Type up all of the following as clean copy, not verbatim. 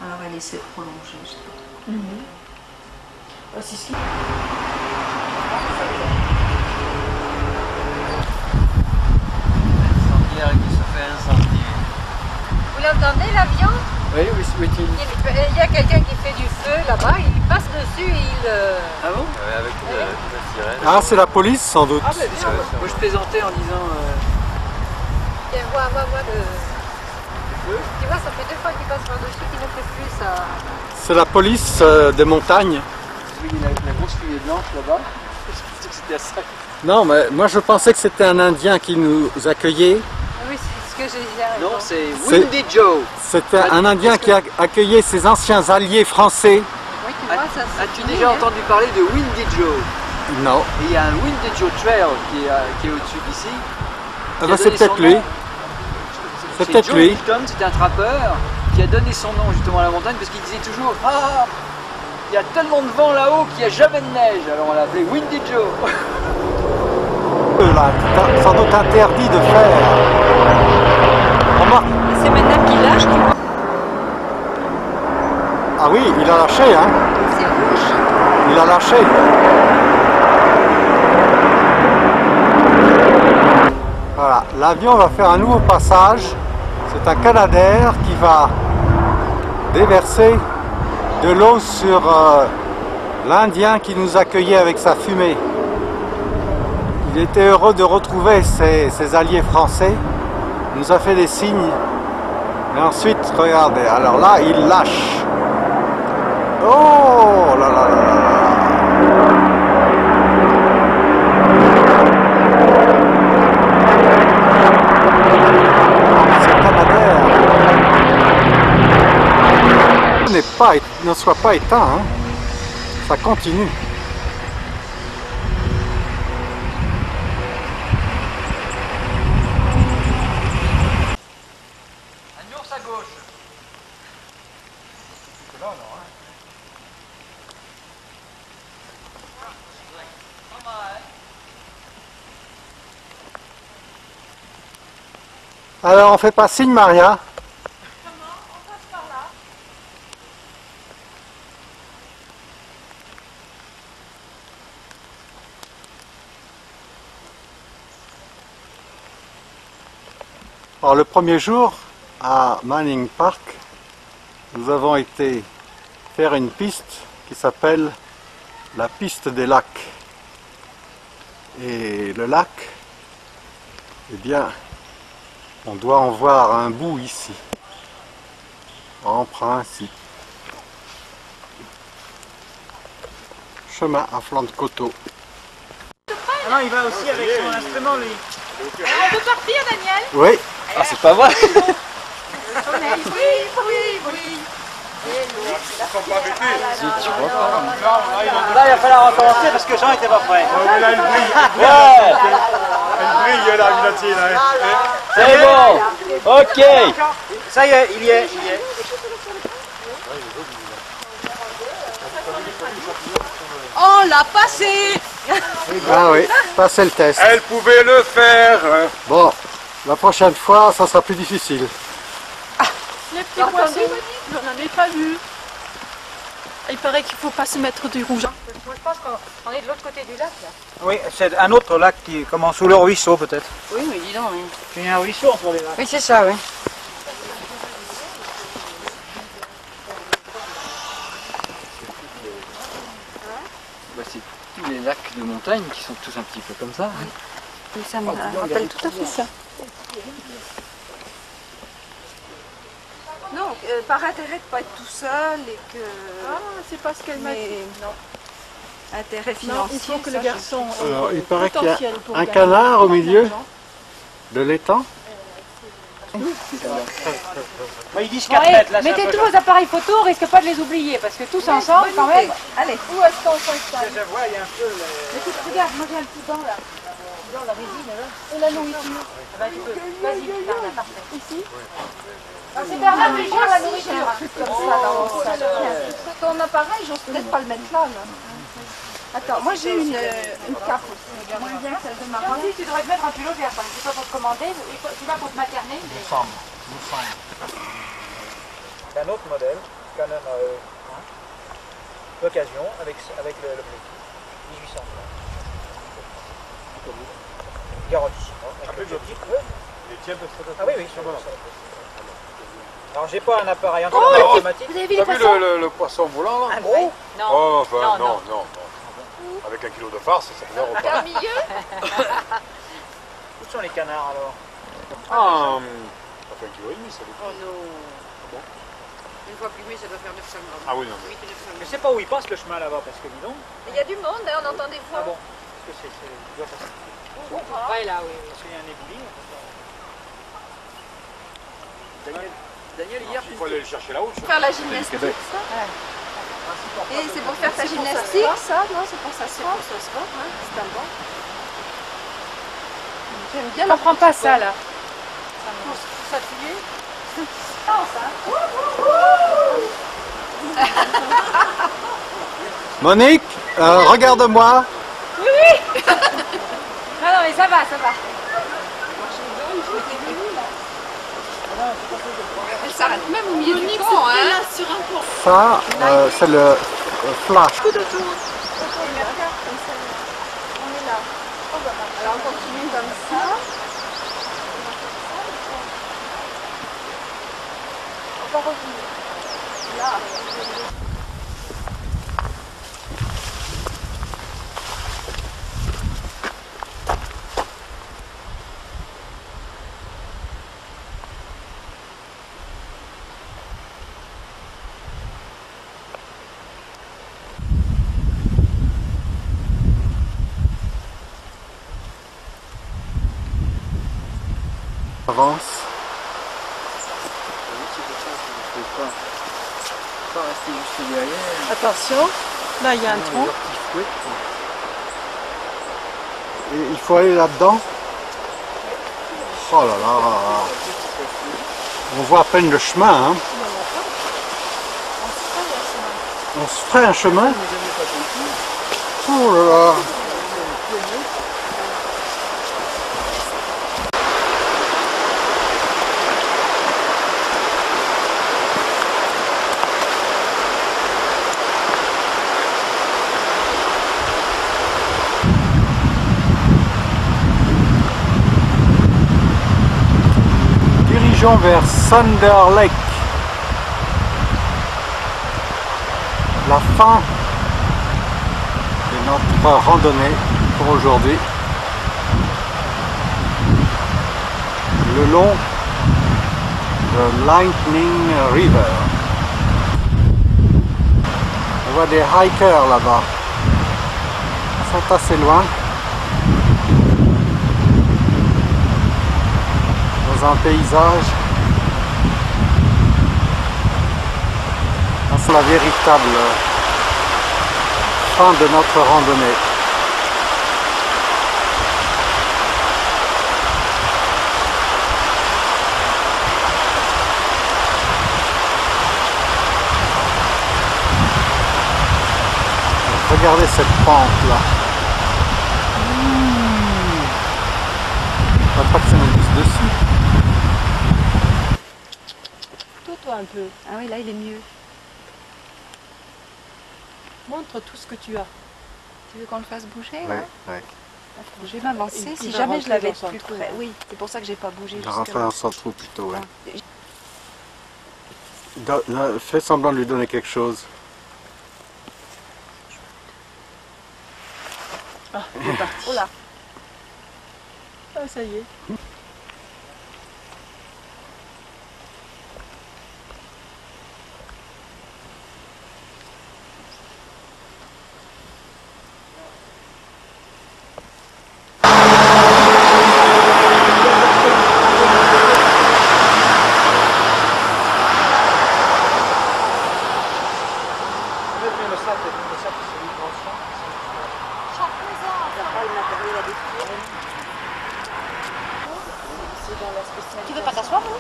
Alors elle essaie de prolonger, je sais pas. C'est ce qui... Qui se fait incendier. Vous l'entendez l'avion? Oui, oui, Il y a quelqu'un qui fait du feu là-bas, il passe dessus et il... Ah bon? Avec la sirène. Ah, c'est la police sans doute. Ah, bah, bien. Moi je plaisantais en disant. Tiens, vois le... Tu vois, ça fait 2 fois qu'il passe par-dessus, qu'il ne fait plus ça. C'est la police des montagnes. Celui qui a la grosse fumée blanche là-bas. Je pensais que c'était à ça. Non, mais moi je pensais que c'était un Indien qui nous accueillait. Oui, c'est ce que j'ai dit. Non, c'est Windy Joe. C'était un Indien qui accueillait ses anciens alliés français. Oui, tu vois, ça As-tu déjà entendu parler de Windy Joe? Non. Et il y a un Windy Joe Trail qui est au-dessus d'ici. Ah bah, c'est peut-être lui. C'est peut-être Joe lui. Hilton, c'était un trappeur qui a donné son nom justement à la montagne parce qu'il disait toujours ah, il y a tellement de vent là-haut qu'il n'y a jamais de neige. Alors on l'a appelé Windy Joe. Là, sans doute interdit de faire. Remarque. C'est maintenant qu'il lâche, tu vois. Ah oui, il a lâché, hein. C'est rouge. Il a lâché. Voilà, l'avion va faire un nouveau passage. C'est un Canadair qui va déverser de l'eau sur l'Indien qui nous accueillait avec sa fumée. Il était heureux de retrouver ses alliés français. Il nous a fait des signes. Et ensuite, regardez, alors là, il lâche. Oh là là là là là. C'est Canadair. Ne soit pas éteint, hein. Ça continue. Un ours à gauche. Là, non, hein. Alors on fait pas signe, Maria? Alors le premier jour à Manning Park, nous avons été faire une piste qui s'appelle la piste des lacs. Et le lac, eh bien, on doit en voir un bout ici, en principe. Chemin à flanc de coteau. Ah non, il va aussi avec son instrument, lui. On peut partir, Daniel? Oui. Ah, c'est pas vrai. Oui, oui, oui. Tu vois pas. Là, il va falloir recommencer parce que Jean était pas prêt. Là, elle brille. Ouais. Elle brille, la lunatier, là. C'est bon. Ok. Ça y est, il y est. On l'a passé! Ah oui, passer le test. Elle pouvait le faire. Bon, la prochaine fois, ça sera plus difficile. Les petits poissons, on n'en avait pas vu. Il paraît qu'il ne faut pas se mettre du rouge. Moi je pense qu'on est de l'autre côté du lac là. Oui, c'est un autre lac qui commence sous le ruisseau peut-être. Oui, mais dis donc. Il y a un ruisseau entre les lacs. Oui, c'est ça, oui. Bah, c'est tous les lacs de montagne qui sont tous un petit peu comme ça. Ça me rappelle tout à fait ça. Non, par intérêt de ne pas être tout seul et que... Ah, c'est pas ce qu'elle m'a dit. Non. Intérêt Non, financier. il faut que le garçon Alors, il paraît qu'il y a potentiel pour un gagner canard au plein milieu d'argent. de l'étang. Ils disent 4 mètres là. Mettez tous vos appareils photo, on risque pas de les oublier parce que tous ensemble quand même. Allez. Où est-ce qu'on s'installe? Je vois, il y a un peu. Écoute, regarde, moi j'ai un petit banc là. Dans la résine là. Et la nourriture. Bah, tu peux. Vas-y, Bernard, parfait. Ici? Ah, c'est Bernard qui gère la nourriture. Comme ça, dans le salon. Ton appareil, j'ose peut-être pas le mettre là. Attends, moi j'ai une cape aussi. Moins bien que celle de Marie. Francis, tu devrais te mettre un pull vert quand même. C'est pas pour te commander, tu vas pour te materner. C'est un autre modèle. Canon d'occasion avec l'objectif 1800. Garantie. Avec l'objectif. Les tiens peuvent se Ah oui, oui, sur alors j'ai pas un appareil automatique. Vous avez vu T'as les vu poissons le poisson volant là? Un gros? Non. Oh, enfin, Non, non, non. non, non. Avec 1 kilo de farce, ça fait un repas. Où sont les canards alors? Ah, ça fait 1,5 kg, ça dépend. Oh non. Une fois plumé, ça doit faire 900 grammes. Ah oui, non. 8 ou 900 Je grammes. sais pas où il passe le chemin là-bas parce que dis donc. Il y a du monde, hein, on entend des Ah voix. bon? Parce que il doit passer. Ouais, là, oui. Parce qu'il y a un éboulis. Daniel, hier, Il faut aller le chercher là-haut. Faire la gymnastique, ça. Et c'est pour faire ta gymnastique, ça, non? C'est pour s'asseoir. C'est un bon. J'aime bien. Je comprends pas ça là. Ça tuer. Monique, regarde-moi. Non, non, mais ça va, ça va. Elle s'arrête même au milieu du camp, hein. Sur un pont. Ça, c'est le flash. On est là. Alors on continue comme ça. On va revenir. Là. Avance. Pas rester juste derrière. Attention, là il y a un tronc. Et il faut aller là-dedans. Oh là là. On voit à peine le chemin. Hein. On se ferait un chemin. Oh là là. Dirigeons vers Thunder Lake. La fin de notre randonnée pour aujourd'hui. Le long de Lightning River. On voit des hikers là-bas. Ils sont assez loin. Dans un paysage. C'est la véritable fin de notre randonnée. Regardez cette pente là. On va pas que ça nous glisse dessus. Toi un peu. Ah oui, là il est mieux. Montre tout ce que tu as. Tu veux qu'on le fasse bouger? Ouais, là ouais. Je vais m'avancer Il si va jamais je rentrer l'avais dans son plus trou. près. Oui, c'est pour ça que j'ai pas bougé. Je rentre dans son trou plutôt, ouais. Là. Fais semblant de lui donner quelque chose. Ah, il est parti. Oh là. Ah, ça y est. Tu veux pas t'asseoir, vous?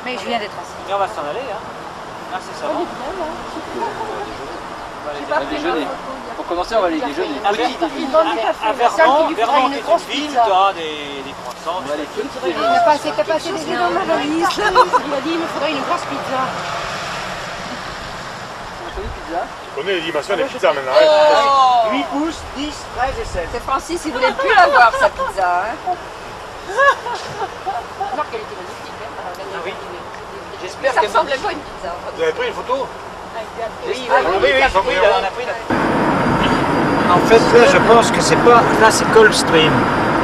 Mais je viens d'être assis. Et on va s'en aller, hein. Là, c'est ça. On va aller déjeuner. Pour commencer, on va aller déjeuner. À Petit déjeuner. Vernon, Vernon qui est une ville, tu auras des croissants. On va aller petit T'as déjeuner. pas assez des dans ma valise. Il a dit il me faudrait une grosse pizza. pizza. Tu connais les dimensions des pizzas maintenant, hein? 8 pouces, 10, 13 et 16. C'est Francis, il voulait plus la voir sa pizza. Hein. Alors qu'elle était magnifique. Hein. Ah oui. J'espère Ça que... ressemblait pas à une pizza. Vous avez pris une photo? Oui, on a pris la... En fait, là, je pense que c'est pas... Là, c'est Coldstream.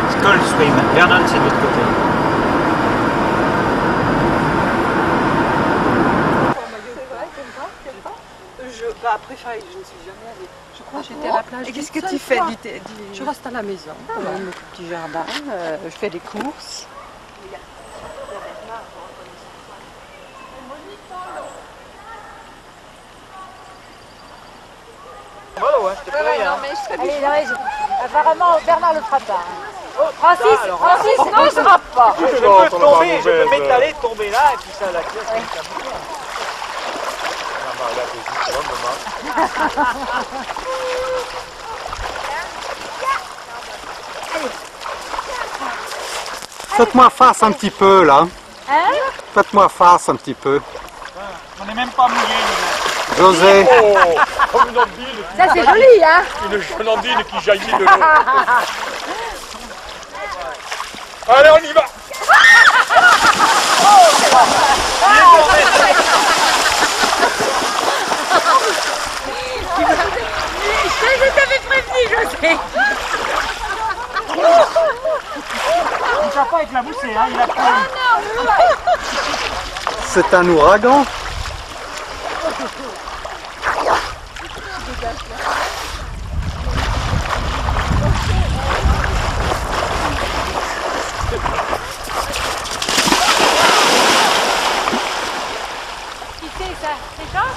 C'est Coldstream. Vernon, c'est de l'autre côté. Après Faye, je ne suis jamais allée. Je crois que j'étais à la plage. Et qu'est-ce que tu fais Je reste à la maison, dans mon petit jardin. Je fais des courses. Bravo, hein, je te promets, hein. Allez, non, apparemment, Bernard le fera pas. Francis, non, il ne fera pas. Je peux m'étaler, tomber là, et puis ça, la pièce, ça bouge. Faites-moi face un petit peu là. Faites-moi face un petit peu. On n'est même pas mouillé. José. Oh, comme une ondine. Ça, c'est joli, hein? Une ondine qui jaillit de l'eau. Allez, on y va. Je t'avais prévenu, José. Il ne va pas avec la boussée, hein, il a pris. C'est un ouragan. Qui c'est ça? C'est Jean?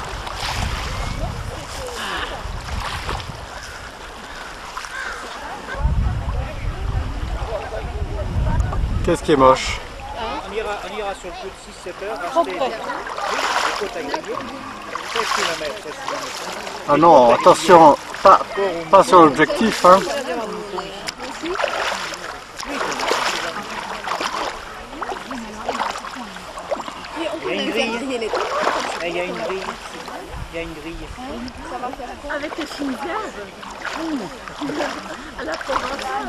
Qu'est-ce qui est moche? On ira sur le coup de 6-7 heures. Acheter des côtes à griller. 16 km. Ah non, attention, pas sur l'objectif, hein. Il y a une grille. Il y a une grille. Il y a une grille. Avec les fines herbes. À la provençale.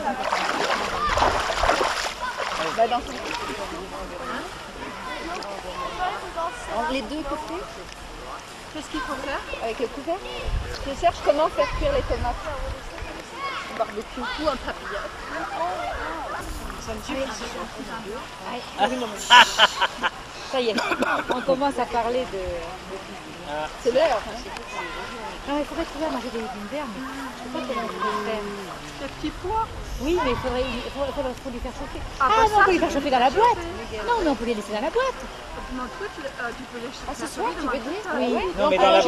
Les deux côtés, Qu'est-ce qu'il faut faire? avec le couvert. Je cherche comment faire cuire les tomates. Barbecue ou un papillon. Ça y est, on commence à parler de... C'est l'heure. Non, il faudrait trouver à manger des légumes verts, mais je sais pas comment on peut faire. Des petits pois. Oui, mais il faut lui faire chauffer. Ah, bah non, ça, on peut les faire chauffer dans la boîte. Non, mais on peut les laisser dans la boîte. Non, toi, tu peux les Ce soir, tu veux dire? Oui. Non, mais dans la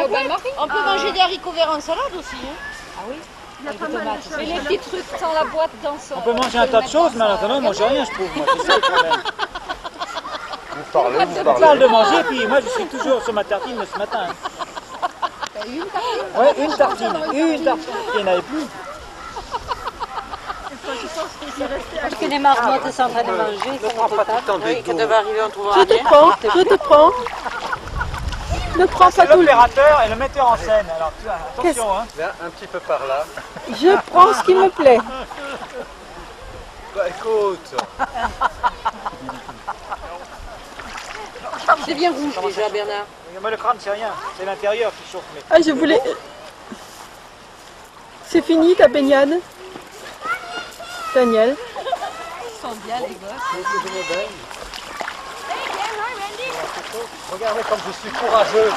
boîte. On peut manger des haricots verts en salade aussi. Ah oui. Il y a Avec pas des mal tomates. de choses. Mais les petits trucs dans la boîte dans son... On peut manger un tas de choses, mais en attendant, on mange rien, je trouve. Moi, c'est ça le problème. Vous parlez, vous On parlez. parle de manger, puis moi, je suis toujours sur ma tartine de ce matin. Ouais, une tartine. Une tartine. Il n'y en avait plus. Parce que les marmottes sont en train de manger, ça va pas tout Oui, quand elle va arriver, on trouvera Je te prends, je te prends. Ne prends pas C'est tout le... l'opérateur et le metteur en scène. Alors, tu vois, attention, hein. Là, un petit peu par là. Je prends ce qui me plaît. Bah écoute. C'est bien rouge déjà, Bernard. Moi, le crâne, c'est rien. C'est l'intérieur qui chauffe. Mais... Ah, je voulais... C'est fini ta baignade, Daniel? Regardez comme je suis courageux.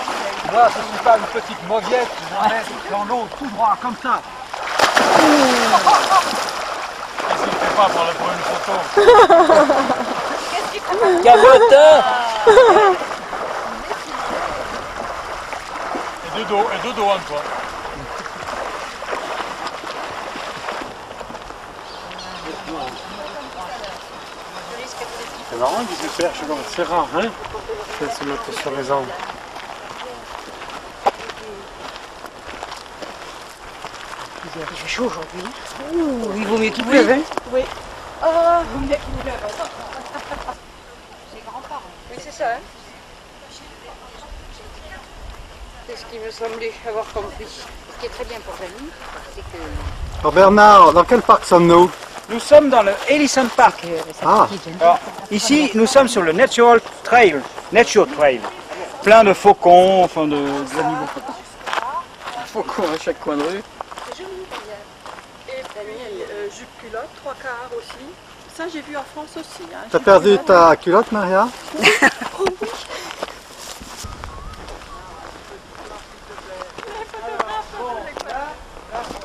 Moi, je ne suis pas une petite mauviette. Je m'en mets dans l'eau tout droit, comme ça. N'hésitez pas pour la première photo. Caboteur. Et de dos, Antoine. C'est marrant qu'ils se perchent comme c'est rare, hein, qu'elles se mettent sur les arbres. Il fait chaud aujourd'hui. Il vaut mieux qu'il pleuve. Hein. Oui. Ah, il y a qui me lève. Oui, c'est ça. Hein. C'est ce qui me semblait avoir compris. Ce qui est très bien pour Dani, c'est que... Alors Bernard, dans quel parc sommes-nous? Nous sommes dans le Ellison Park. Ah, Alors, ici, nous sommes sur le Natural Trail. Plein de faucons, enfin d'animaux. Faucon à chaque coin de rue. Et Daniel, jupe culotte, 3 quarts aussi. Ça, j'ai vu en France aussi. Hein. t'as perdu ta culotte, Maria?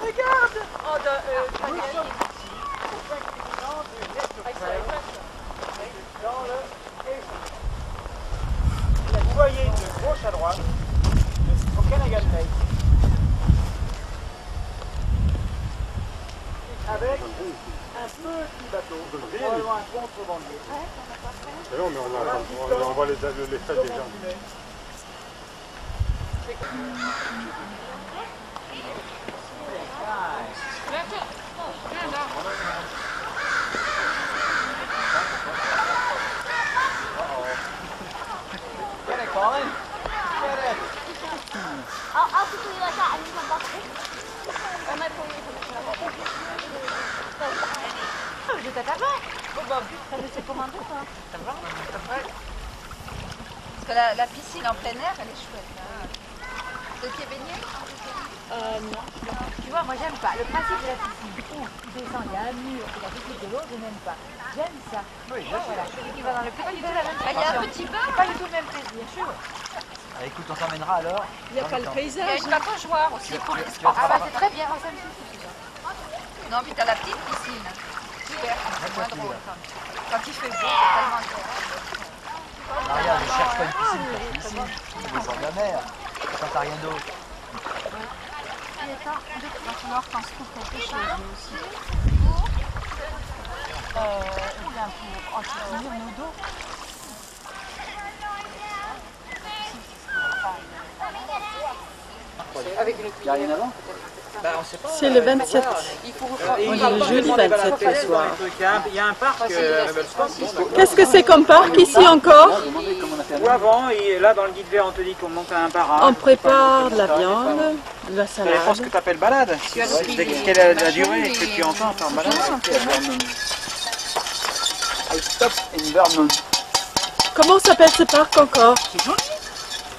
Regarde oh, Daniel. Vous voyez de gauche à droite, au Canagan Lake. Avec un petit bateau, probablement un contrebandier. Non, mais on voit les faits déjà. Parce que la piscine en plein air, elle est chouette. Hein. Vous étiez baigné? Non. Tu vois, moi j'aime pas. Le principe de la piscine, où tu descends, il y a un mur, et la piscine de l'eau, je n'aime pas. J'aime ça. Oui, voilà. Celui qui va dans le petit bain, Il y a un petit bain. c'est pas du tout le même plaisir. Ah, écoute, on t'emmènera alors. Il n'y a pas le Il y a paysage. une bateau-joueur aussi pour les Ah sports. bah c'est très bien, ça me suffit. Non, puis t'as la petite piscine. Super, c'est moins drôle. Quand il fait beau, c'est tellement agréable. Maria, je cherche pas une piscine, parce qu'ici, il est au bord de la mer. Quand t'as rien d'autre. Il va falloir qu'on se trouve quelque chose aussi. Bien pour entretenir nos dos. Il n'y a rien avant? C'est le 27. On est le jeudi 27 ce soir. Il y a un parc Qu'est-ce que c'est comme parc ici encore? où avant, et là dans le guide vert on te dit qu'on monte à un barrage. On prépare de la viande, de la Ça dépend ce salade. que tu appelles balade. Quelle est la durée que tu entends par balade? I stop in Vernon. Comment s'appelle ce parc encore?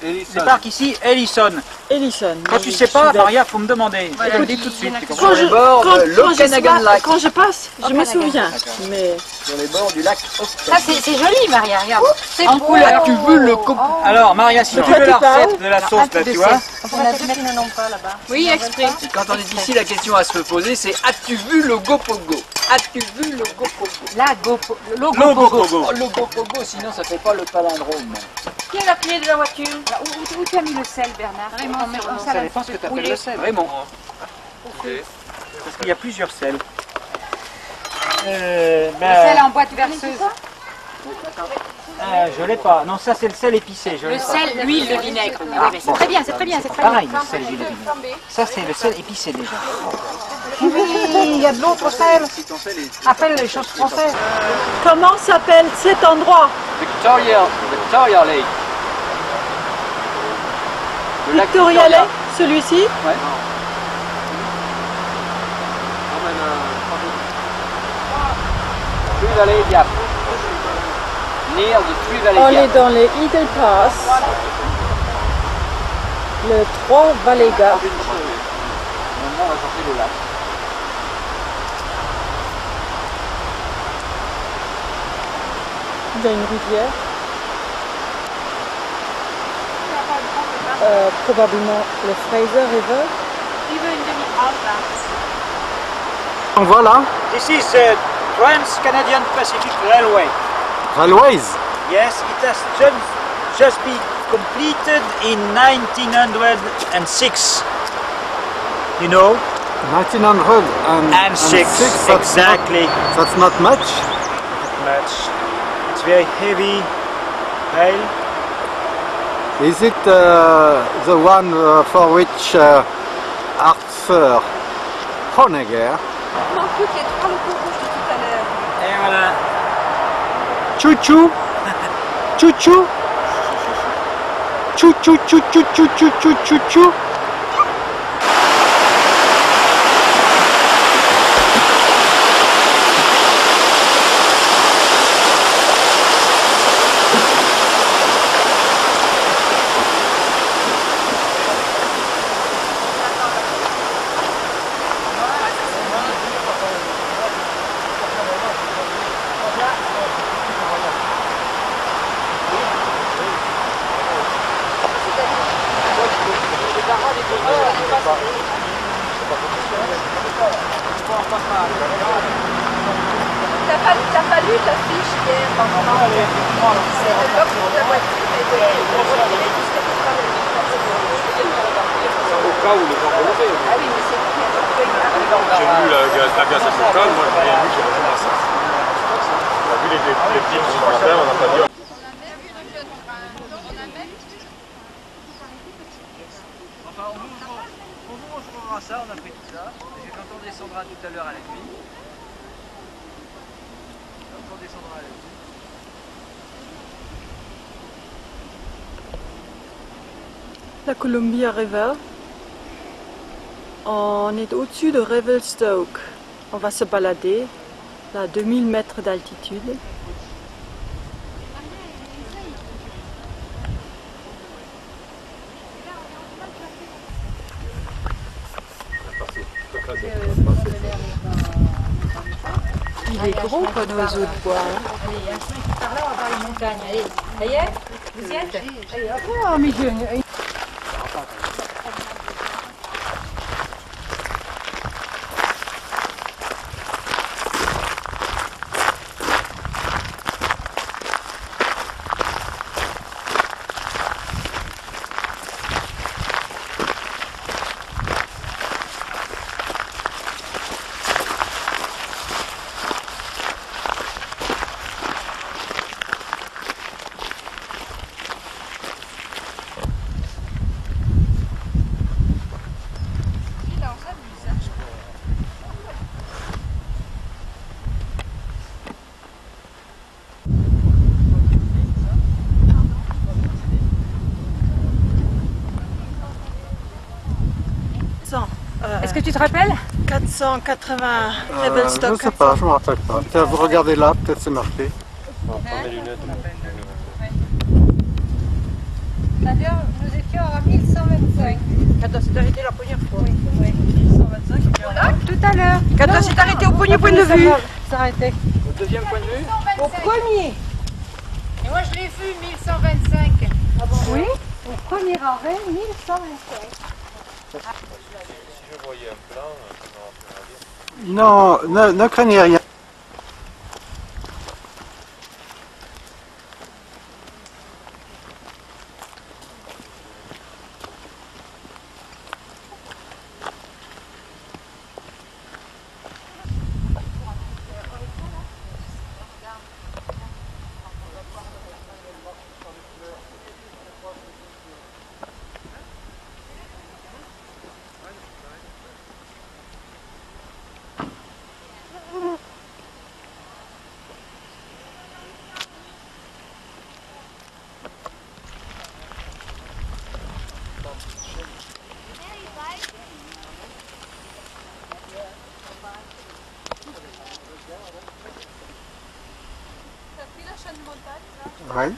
Le parc ici, Ellison. Ellison. Quand tu sais pas, Maria, faut me demander. Je te le dis tout de suite. tu comprends? Quand je, les bords quand, de quand je sais l'Okanagan pas- Lake. quand je passe, je me souviens. Mais Sur les bords du lac Ça c'est joli, Maria, regarde. C'est en couleur. Tu veux le Alors, Maria, si tu quoi veux tu la parles recette de la sauce, là, tu vois. On a tous qui n'en ont pas là-bas. oui, exprès. Et quand on est ici, la question à se poser, c'est as-tu vu le Gopogo? As-tu vu le Gopogo? La GoPro, le logo Logo Pogo. Pogo. Oh, le Gopogo, sinon ça fait pas le palindrome. Qui a la clé de la voiture? Où tu as mis le sel, Bernard? Ça dépend ce que tu appelles le sel. Vraiment. Parce qu'il y a plusieurs sels. Le sel en boîte verseuse. Je l'ai pas. Non, ça c'est le sel épicé. Je l'ai Le pas. sel, l'huile, le vinaigre. C'est très bien, c'est très bien, c'est très bien. Pareil, le sel et l'huile. Ça c'est le sel épicé déjà. Il y a de l'autre sel. Appelle les choses françaises. comment s'appelle cet endroit? Victoria Lake. Le lac Victoria Lake, celui-ci? Ouais. Tree Valley Gap. Near the Tree Valley On est Gap. dans les Eagle Pass, le 3 Valley Gap. Maintenant, on va sortir le lac. Il y a une rivière. Probablement le Fraser River. donc voilà, This is Trans-Canadian Pacific Railway. Railways. Yes, it has just been completed in 1906. You know? 1906, exactly. that's not much. Much. It's very heavy rail. Is it the one for which Arthur Honegger, Il manque plus que les 3 locaux rouges de tout à l'heure. Et voilà. Chouchou, Chouchou, Tchou tchou tchou tchou tchou tchou tchou tchou tchou. T'as pas lu ta fiche hier, franchement. C'est de l'offre pour la voiture et de Au cas où les gens relevaient. Ah oui, mais c'est tout. J'ai vu la gaz à focale, moi j'ai rien vu qui ressemble à ça. On a vu les pieds supplémentaires, on n'a pas dit. Enfin, on vous montrera ça, on a pris tout ça. J'entendais Sandra tout à l'heure à la nuit. J'entendais Sandra à la nuit. La Columbia River. On est au-dessus de Revelstoke. On va se balader à 2000 mètres d'altitude. Il est gros comme oiseau de bois. Par là, on va voir les montagnes. Allez, ça y est, vous y êtes? Allez, hop. Oh, mes jeunes. Est-ce que tu te rappelles? 480 Je Revelstoke. ne sais pas, je ne me rappelle pas. Tiens, vous regardez là, peut-être c'est marqué. On va prendre les lunettes. D'ailleurs, nous étions à 1125. Quand on s'est arrêté la première fois. Oui. 125, Là, tout à l'heure. Quand on s'est arrêté au premier point de vue. S'arrêter. au deuxième point de vue. Au premier. Et moi, je l'ai vu 1125. Ah bon? Oui, au premier arrêt, 1125. Si je voyais un plan, ça m'aurait fait bien. Non, ne craignez rien. Oui.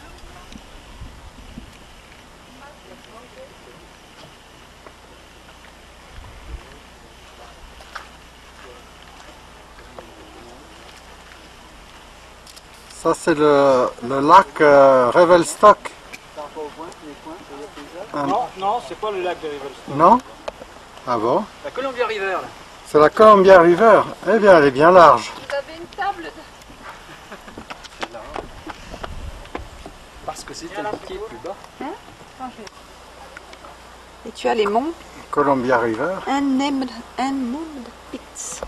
Ça c'est le lac Revelstoke. Non, c'est pas le lac de Revelstoke. Non? Ah bon? La Columbia River, là. C'est la Columbia River. Eh bien, elle est bien large. Vous avez une table de... Parce que c'est indiqué plus bas. Et tu as les monts Columbia River. Unnamed Peaks.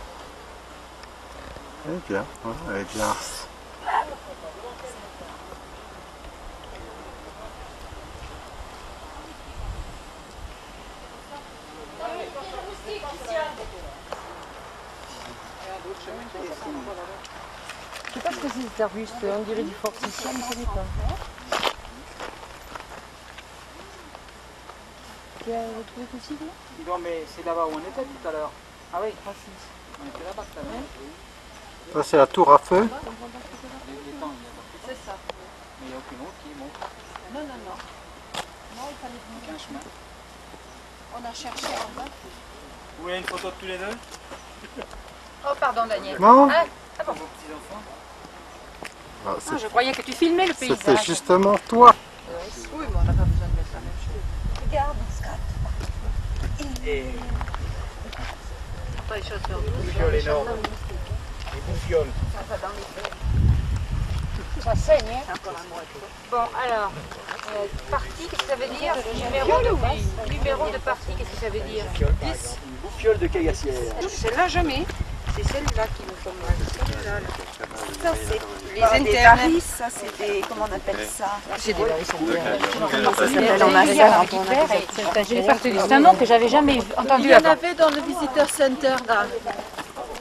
Eh bien, ouais, elle est bien. Je sais pas ce que c'est cet arbuste, on dirait du forsythia, mais ce n'est pas. retrouvé possible? Non, mais c'est là-bas où on était tout à l'heure. Ah oui, on était là-bas tout à l'heure. Ça, c'est la tour à feu. Les temps, il n'y a pas. C'est ça. Mais il n'y a aucune autre qui monte. Non, non, non. Non, il fallait Aucun chemin. On a cherché en bas. Vous voulez une photo de tous les deux? Oh, pardon, Daniel. Non, Ah, ah bon. Vos petits-enfants? ah, Ah, je croyais que tu filmais le c'était paysage. justement toi. Oui, mais on n'a pas besoin de mettre la même chose. Regarde, Scott. Et Pas les choses bouffiole énorme. Les bouffioles. Ça va dans les feux. Ça saigne, hein? C'est encore un mois. Bon, alors, partie, qu'est-ce que ça veut dire? Numéro de partie, qu'est-ce que ça veut dire? 10. Une bouffiole de caillassière. Celle-là, jamais. C'est celle-là qui nous tombe mal. Celle-là, là. Ça, c'est les interdits. Ça, c'est des... Comment on appelle ça? C'est des varices. Comment ça s'appelle en Alsace? C'est un nom que j'avais jamais entendu Il y en avant. avait dans le Visitor Center là.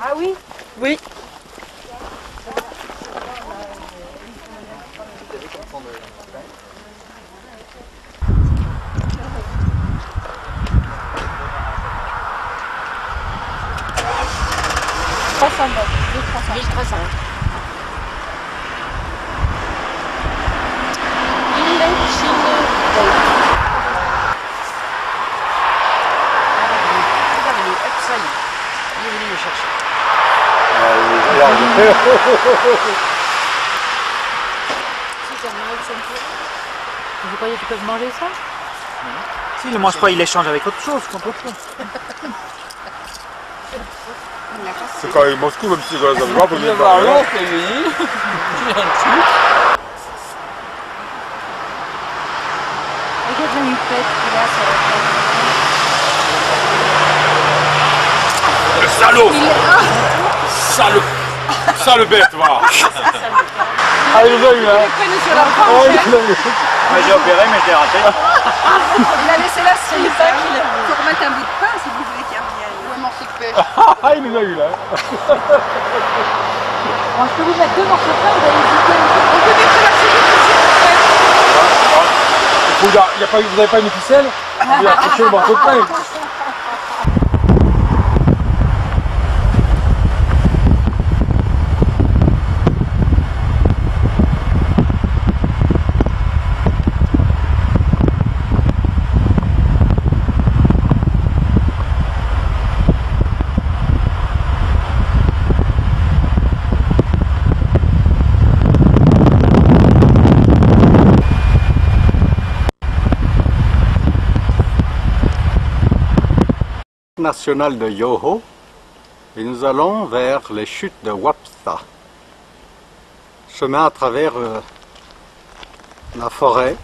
Ah oui? Oui. Vous croyez qu'ils peuvent manger ça? S'ils ne mangent pas, ils l'échangent avec autre chose, contre autre chose. C'est quand même Moscou, même si c'est dans les endroits, Il va voir l'autre, lui. Regarde la huppette qu'il a sur la Le salaud! Sale! Sale bête, va! Ah, il a eu, hein. Moi j'ai opéré, mais je l'ai raté. Il a laissé la cerise. Il faut remettre un bout de pain si vous voulez qu'il revienne. Ou un morceau de pêche. Ah, il nous a eu, là. Bon, je peux vous mettre 2 morceaux de pain, vous allez hésiter. On peut mettre la cerise Vous n'avez pas une ficelle? Vous lui accrochez le morceau de pain. National de Yoho et nous allons vers les chutes de Wapsta. Chemin à travers la forêt.